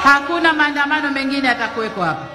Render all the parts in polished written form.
Hakuna maandamano mengine yatakuwepo hapa.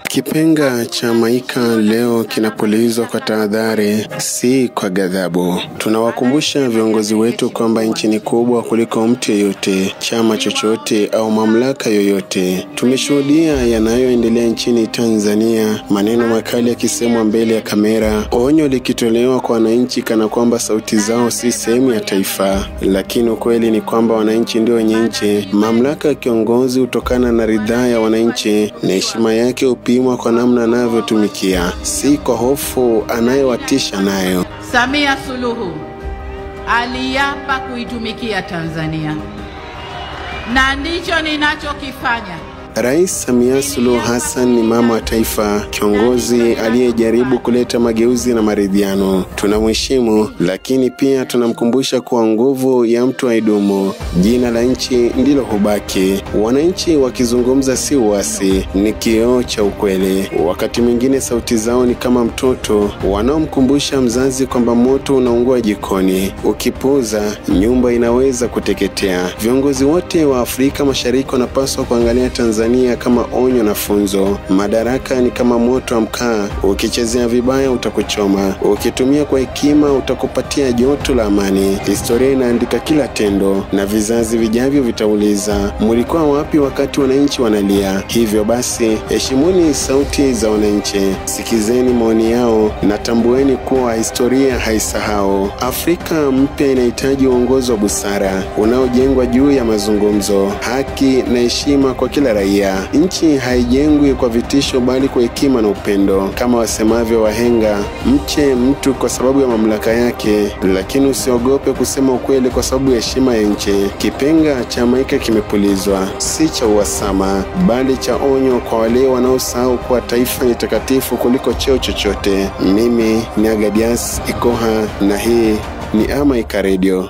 Kipenga cha Maika leo kinapulizwa kwa tahadhari, si kwa ghadhabu. Tunawakumbusha viongozi wetu kwamba nchi ni kubwa kuliko mtu yeyote, chama chochote au mamlaka yoyote. Tumeshuhudia yanayoendelea nchini Tanzania, maneno makali yakisemwa mbele ya kamera, onyo likitolewa kwa wananchi kana kwamba sauti zao si sehemu ya taifa. Lakini ukweli ni kwamba wananchi ndio wenye nchi. Mamlaka ya kiongozi hutokana na ridhaa ya wananchi na heshima yake upimwa kwa namna anavyotumikia, si kwa hofu anayowatisha nayo. Samia Suluhu aliapa kuitumikia Tanzania, na ndicho ninachokifanya. Rais Samia Suluhu Hassan ni mama wa taifa, kiongozi aliyejaribu kuleta mageuzi na maridhiano. Tunamheshimu, lakini pia tunamkumbusha kuwa nguvu ya mtu haidumu. Jina la nchi ndilo hubaki. Wananchi wakizungumza si uasi, ni kioo cha ukweli. Wakati mwingine sauti zao ni kama mtoto wanaomkumbusha mzazi kwamba moto unaungua jikoni. Ukipuuza, nyumba inaweza kuteketea. Viongozi wote wa Afrika Mashariki wanapaswa kuangalia Tanzania kama onyo na funzo. Madaraka ni kama moto wa mkaa, ukichezea vibaya utakuchoma, ukitumia kwa hekima utakupatia joto la amani. Historia inaandika kila tendo na vizazi vijavyo vitauliza, mlikuwa wapi wakati wananchi wanalia? Hivyo basi, heshimuni sauti za wananchi, sikizeni maoni yao na tambueni kuwa historia haisahau. Afrika mpya inahitaji uongozi wa busara unaojengwa juu ya mazungumzo, haki na heshima kwa kila raia. Nchi haijengwi kwa vitisho bali kwa hekima na upendo. Kama wasemavyo wahenga, mche mtu kwa sababu ya mamlaka yake, lakini usiogope kusema ukweli kwa sababu ya heshima ya nchi. Kipenga cha Maika kimepulizwa, si cha uhasama bali cha onyo kwa wale wanaosahau kuwa taifa ni takatifu kuliko cheo chochote. Mimi ni Agadias Ikoha na hii ni Amaika Radio.